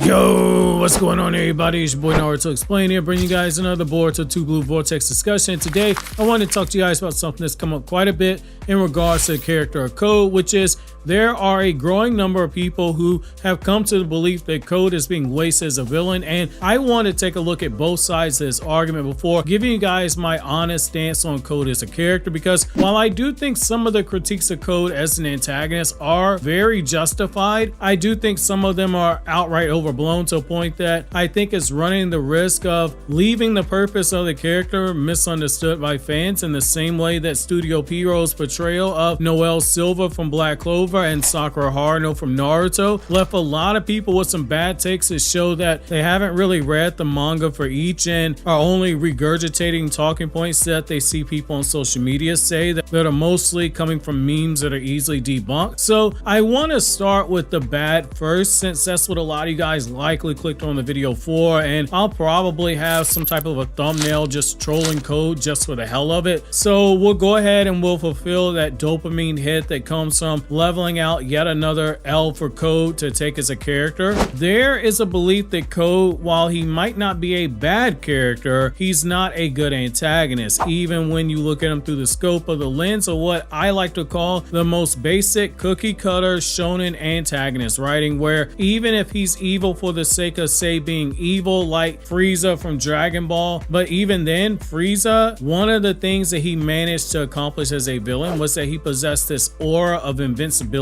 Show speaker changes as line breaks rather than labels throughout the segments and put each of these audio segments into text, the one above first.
Yo, what's going on everybody? It's your boy Naruto Explain here, bringing you guys another Boruto 2 Blue Vortex discussion. Today, I want to talk to you guys about something that's come up quite a bit in regards to the character of Code, which is there are a growing number of people who have come to the belief that Code is being wasted as a villain, and I want to take a look at both sides of this argument before giving you guys my honest stance on Code as a character, because while I do think some of the critiques of Code as an antagonist are very justified, I do think some of them are outright overblown to a point that I think is running the risk of leaving the purpose of the character misunderstood by fans, in the same way that Studio Pierrot's portrayal of Noelle Silva from Black Clover and Sakura Haruno from Naruto left a lot of people with some bad takes that show that they haven't really read the manga for each and are only regurgitating talking points that they see people on social media say that are mostly coming from memes that are easily debunked. So I want to start with the bad first, since that's what a lot of you guys likely clicked on the video for, and I'll probably have some type of a thumbnail just trolling Code just for the hell of it. So we'll go ahead and we'll fulfill that dopamine hit that comes from leveling out yet another L for Code to take as a character. There is a belief that Code, while he might not be a bad character, he's not a good antagonist, even when you look at him through the scope of the lens of what I like to call the most basic cookie cutter shonen antagonist writing, where even if he's evil for the sake of, say, being evil, like Frieza from Dragon Ball, but even then, Frieza, one of the things that he managed to accomplish as a villain was that he possessed this aura of invincibility,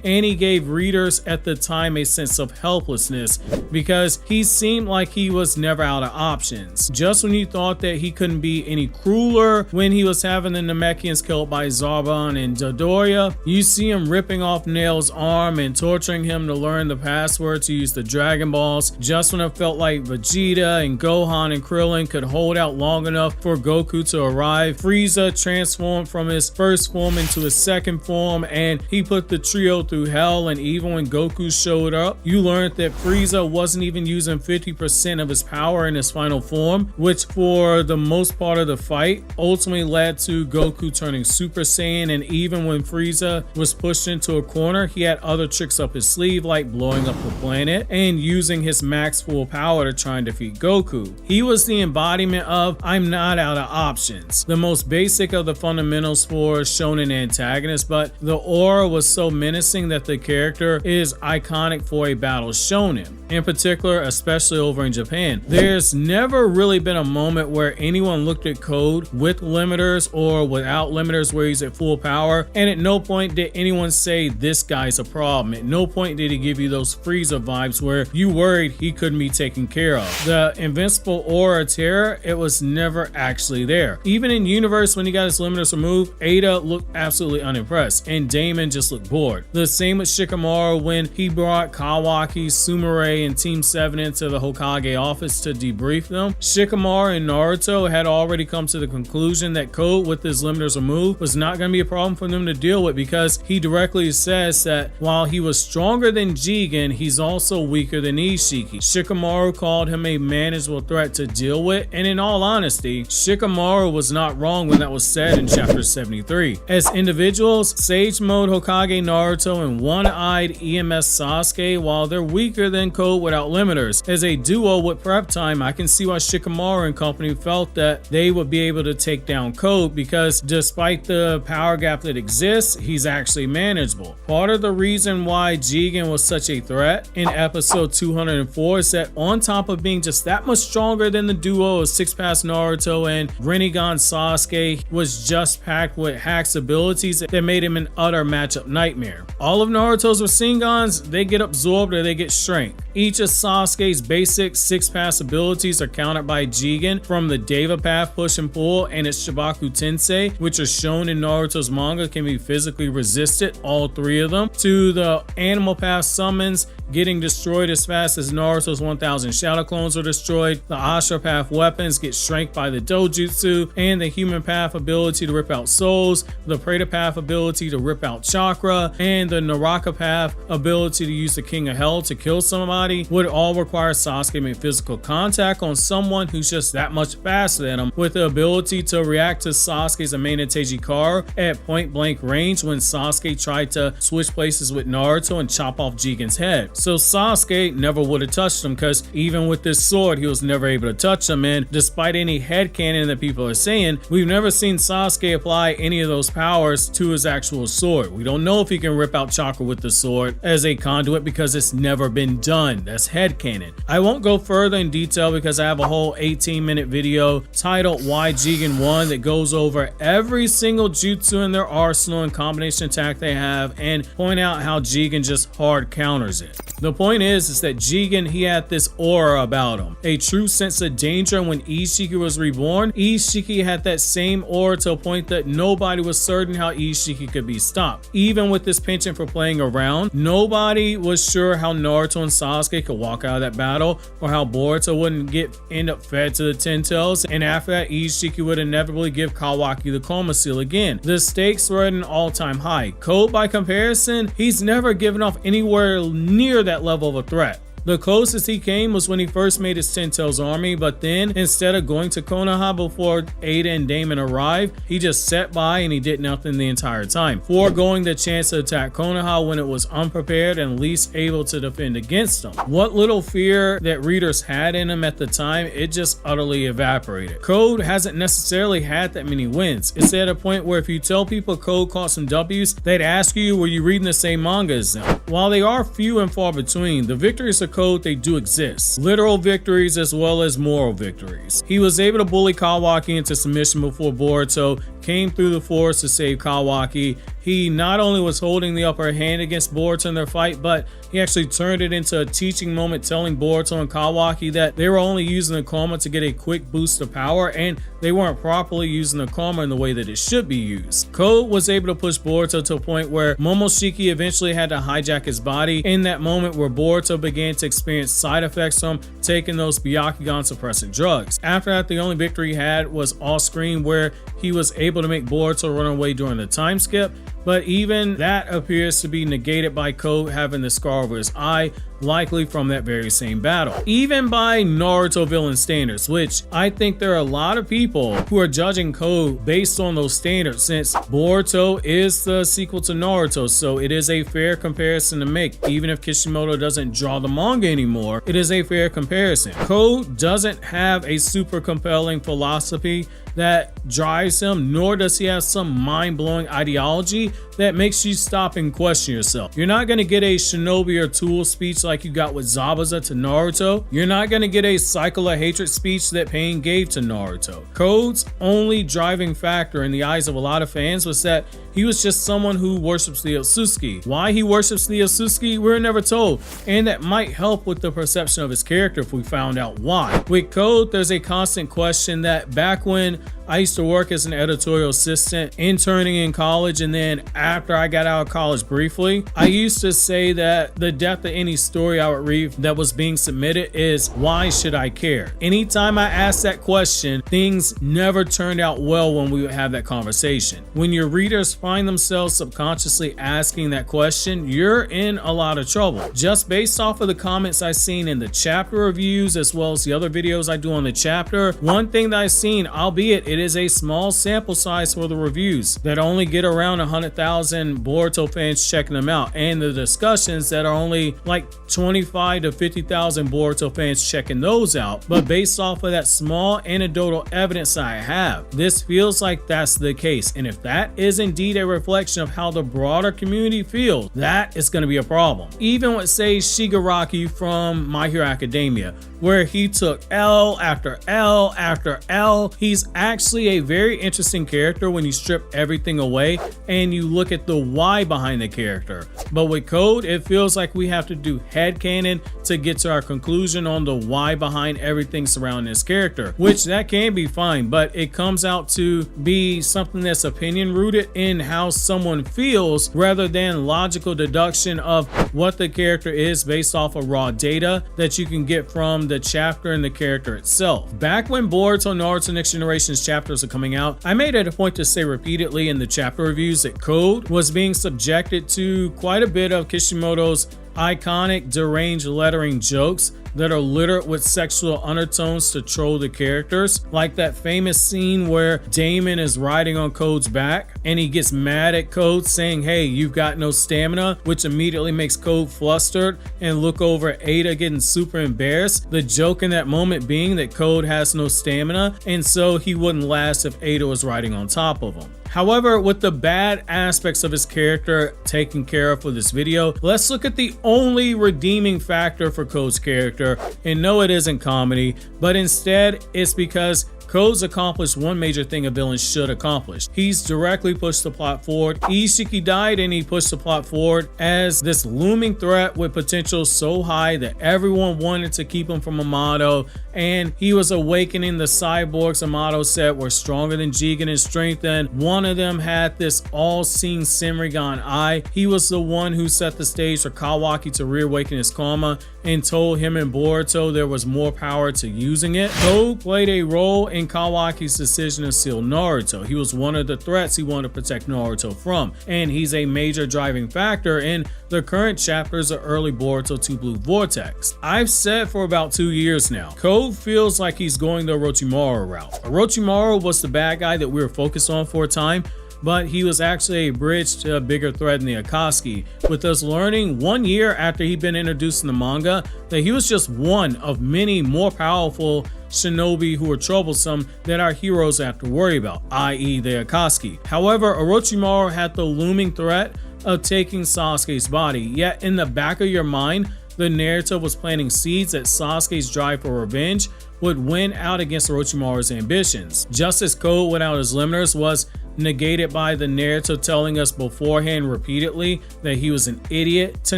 and he gave readers at the time a sense of helplessness because he seemed like he was never out of options. Just when you thought that he couldn't be any crueler when he was having the Namekians killed by Zarbon and Dodoria, you see him ripping off Nail's arm and torturing him to learn the password to use the Dragon Balls. Just when it felt like Vegeta and Gohan and Krillin could hold out long enough for Goku to arrive, Frieza transformed from his first form into his second form, and he put the trio through hell. And even when Goku showed up, you learned that Frieza wasn't even using 50% of his power in his final form, which for the most part of the fight ultimately led to Goku turning Super Saiyan. And even when Frieza was pushed into a corner, he had other tricks up his sleeve, like blowing up the planet and using his max full power to try and defeat Goku. He was the embodiment of I'm not out of options, the most basic of the fundamentals for shonen antagonists, but the aura was so menacing that the character is iconic for a battle shonen, in particular, especially over in Japan. There's never really been a moment where anyone looked at Code with limiters or without limiters where he's at full power, and at no point did anyone say this guy's a problem. At no point did he give you those Frieza vibes where you worried he couldn't be taken care of. The invincible aura of terror, it was never actually there. Even in universe, when he got his limiters removed, Ada looked absolutely unimpressed and Damon just looked bored. The same with Shikamaru when he brought Kawaki, Sumire, and Team 7 into the Hokage office to debrief them. Shikamaru and Naruto had already come to the conclusion that Code, with his limiters removed, was not going to be a problem for them to deal with, because he directly says that while he was stronger than Jigen, he's also weaker than Ishiki. Shikamaru called him a manageable threat to deal with, and in all honesty, Shikamaru was not wrong when that was said in chapter 73. As individuals, Sage Mode Hokage Naruto and One-Eyed EMS Sasuke, while they're weaker than Code without limiters, as a duo with prep time, I can see why Shikamaru and company felt that they would be able to take down Code, because despite the power gap that exists, he's actually manageable. Part of the reason why Jigen was such a threat in episode 204 is that on top of being just that much stronger than the duo of Six Pass Naruto and Rinnegan Sasuke, was just packed with hacks abilities that made him an utter matchup nightmare. All of Naruto's Rasengans, they get absorbed or they get shrank. Each of Sasuke's basic 6-pass abilities are countered by Jigen, from the Deva Path push and pull and its Shibaku Tensei, which are shown in Naruto's manga can be physically resisted, all three of them, to the Animal Path summons getting destroyed as fast as Naruto's 1000 Shadow Clones are destroyed, the Ashra Path weapons get shrank by the Dojutsu, and the Human Path ability to rip out souls, the Preta Path ability to rip out chakra, and the Naraka Path ability to use the King of Hell to kill somebody would all require Sasuke to make physical contact on someone who's just that much faster than him, with the ability to react to Sasuke's Amena Teijikaru at point blank range when Sasuke tried to switch places with Naruto and chop off Jigen's head. So Sasuke never would have touched him, because even with this sword, he was never able to touch him. And despite any headcanon that people are saying, we've never seen Sasuke apply any of those powers to his actual sword. We don't know if he can rip out chakra with the sword as a conduit, because it's never been done. That's headcanon. I won't go further in detail because I have a whole 18-minute video titled Why Jigen Won that goes over every single jutsu in their arsenal and combination attack they have, and point out how Jigen just hard counters it. The point is that Jigen, he had this aura about him, a true sense of danger. When Ishiki was reborn, Ishiki had that same aura to a point that nobody was certain how Ishiki could be stopped. Even with this penchant for playing around, nobody was sure how Naruto and Sasuke could walk out of that battle, or how Boruto wouldn't end up fed to the Ten Tails, and after that Ishiki would inevitably give Kawaki the Coma Seal again. The stakes were at an all-time high. Code, by comparison, he's never given off anywhere near that level of a threat. The closest he came was when he first made his Ten Tails army, but then instead of going to Konoha before Ada and Damon arrived, he just sat by and he did nothing the entire time, foregoing the chance to attack Konoha when it was unprepared and least able to defend against them. What little fear that readers had in him at the time, it just utterly evaporated. Code hasn't necessarily had that many wins. It's at a point where if you tell people Code caught some W's, they'd ask you, were you reading the same manga as them? While they are few and far between, the victories of Code, they do exist. Literal victories as well as moral victories. He was able to bully Kawaki into submission before Boruto came through the forest to save Kawaki. He not only was holding the upper hand against Boruto in their fight, but he actually turned it into a teaching moment, telling Boruto and Kawaki that they were only using the Karma to get a quick boost of power, and they weren't properly using the Karma in the way that it should be used. Code was able to push Boruto to a point where Momoshiki eventually had to hijack his body, in that moment where Boruto began to experience side effects from taking those Byakugan suppressant drugs. After that, the only victory he had was off screen, where he was able to make Boruto run away during the time skip, but even that appears to be negated by Code having the scar over his eye, likely from that very same battle. Even by Naruto villain standards, which I think there are a lot of people who are judging Code based on those standards, since Boruto is the sequel to Naruto, so it is a fair comparison to make. Even if Kishimoto doesn't draw the manga anymore, it is a fair comparison. Code doesn't have a super compelling philosophy that drives him, nor does he have some mind-blowing ideology that makes you stop and question yourself. You're not going to get a Shinobi or Tool speech like you got with Zabuza to Naruto. You're not going to get a Cycle of Hatred speech that Pain gave to Naruto. Code's only driving factor in the eyes of a lot of fans was that he was just someone who worships the Otsutsuki. Why he worships the Otsutsuki, we're never told, and that might help with the perception of his character if we found out why. With Code, there's a constant question that back when I used to work as an editorial assistant, interning in college, and then after I got out of college briefly, I used to say that the depth of any story I would read that was being submitted is, why should I care? Anytime I asked that question, things never turned out well when we would have that conversation. When your readers find themselves subconsciously asking that question, you're in a lot of trouble. Just based off of the comments I've seen in the chapter reviews, as well as the other videos I do on the chapter, one thing that I've seen, albeit it is a small sample size for the reviews that only get around 100,000 Boruto fans checking them out, and the discussions that are only like 25 to 50,000 Boruto fans checking those out. But based off of that small anecdotal evidence I have, this feels like that's the case. And if that is indeed a reflection of how the broader community feels, that is going to be a problem. Even with, say, Shigaraki from My Hero Academia, where he took L after L after L, he's actually a very interesting character when you strip everything away and you look at the why behind the character. But with Code, it feels like we have to do headcanon to get to our conclusion on the why behind everything surrounding this character, which that can be fine, but it comes out to be something that's opinion rooted in how someone feels rather than logical deduction of what the character is based off of raw data that you can get from the chapter and the character itself. Back when Boruto Naruto Next Generation's chapters are coming out, I made it a point to say repeatedly in the chapter reviews that Code was being subjected to quite a bit of Kishimoto's iconic deranged lettering jokes that are littered with sexual undertones to troll the characters, like that famous scene where Damon is riding on Code's back and he gets mad at Code saying, hey, you've got no stamina, which immediately makes Code flustered and look over at Ada getting super embarrassed. The joke in that moment being that Code has no stamina, and so he wouldn't last if Ada was riding on top of him. However, with the bad aspects of his character taken care of for this video, let's look at the only redeeming factor for Code's character. And no, it isn't comedy, but instead it's because Code's accomplished one major thing a villain should accomplish. He's directly pushed the plot forward. Ishiki died and he pushed the plot forward as this looming threat with potential so high that everyone wanted to keep him from Amato, and he was awakening the cyborgs Amato said were stronger than Jigen in strength, and one of them had this all-seeing Senrigan eye. He was the one who set the stage for Kawaki to reawaken his karma and told him and Boruto there was more power to using it. Code played a role in Kawaki's decision to seal Naruto. He was one of the threats he wanted to protect Naruto from, and he's a major driving factor in the current chapters of early Boruto 2 Blue Vortex. I've said for about 2 years now, Code feels like he's going the Orochimaru route. Orochimaru was the bad guy that we were focused on for a time, but he was actually a bridge to a bigger threat in the Akatsuki, with us learning 1 year after he'd been introduced in the manga that he was just one of many more powerful shinobi who are troublesome that our heroes have to worry about, i.e. the Akatsuki. However, Orochimaru had the looming threat of taking Sasuke's body, yet in the back of your mind, the narrative was planting seeds that Sasuke's drive for revenge would win out against Orochimaru's ambitions. Just as Code without his limiters was negated by the narrative telling us beforehand repeatedly that he was an idiot to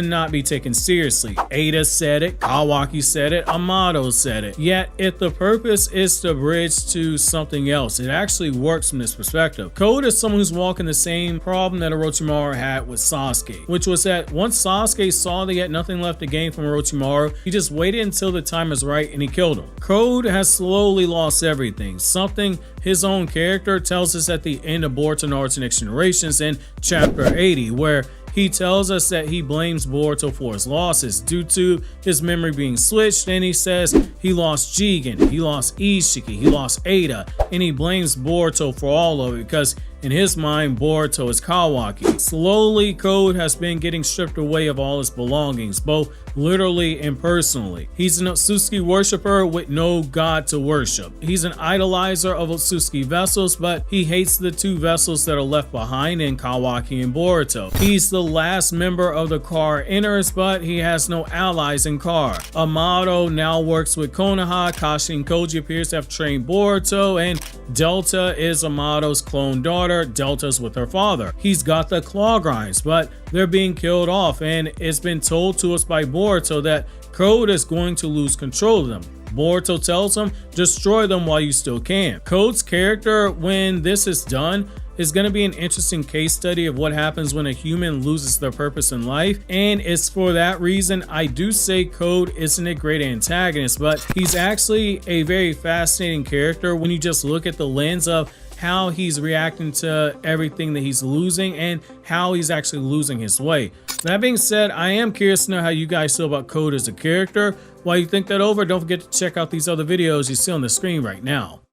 not be taken seriously. Ada said it, Kawaki said it, Amato said it. Yet if the purpose is to bridge to something else, it actually works from this perspective. Code is someone who's walking the same problem that Orochimaru had with Sasuke, which was that once Sasuke saw that he had nothing left to gain from Orochimaru, he just waited until the time is right and he killed him. Code has slowly lost everything, something his own character tells us at the end of Boruto Naruto Next Generations in chapter 80, where he tells us that he blames Boruto for his losses due to his memory being switched, and he says he lost Jigen, he lost Ishiki, he lost Ada, and he blames Boruto for all of it because in his mind, Boruto is Kawaki. Slowly, Code has been getting stripped away of all his belongings, both literally and personally. He's an Otsutsuki worshiper with no god to worship. He's an idolizer of Otsutsuki vessels, but he hates the two vessels that are left behind in Kawaki and Boruto. He's the last member of the Car Inners, but he has no allies in Car. Amato now works with Konoha, Kashi and Koji appears to have trained Boruto, and Delta is Amato's clone daughter. Delta's with her father. He's got the claw grinds, but they're being killed off, and it's been told to us by Boruto that Code is going to lose control of them. Boruto tells him, destroy them while you still can. Code's character, when this is done, is going to be an interesting case study of what happens when a human loses their purpose in life, and it's for that reason I do say Code isn't a great antagonist, but he's actually a very fascinating character when you just look at the lens of how he's reacting to everything that he's losing and how he's actually losing his way. That being said, I am curious to know how you guys feel about Code as a character. While you think that over, don't forget to check out these other videos you see on the screen right now.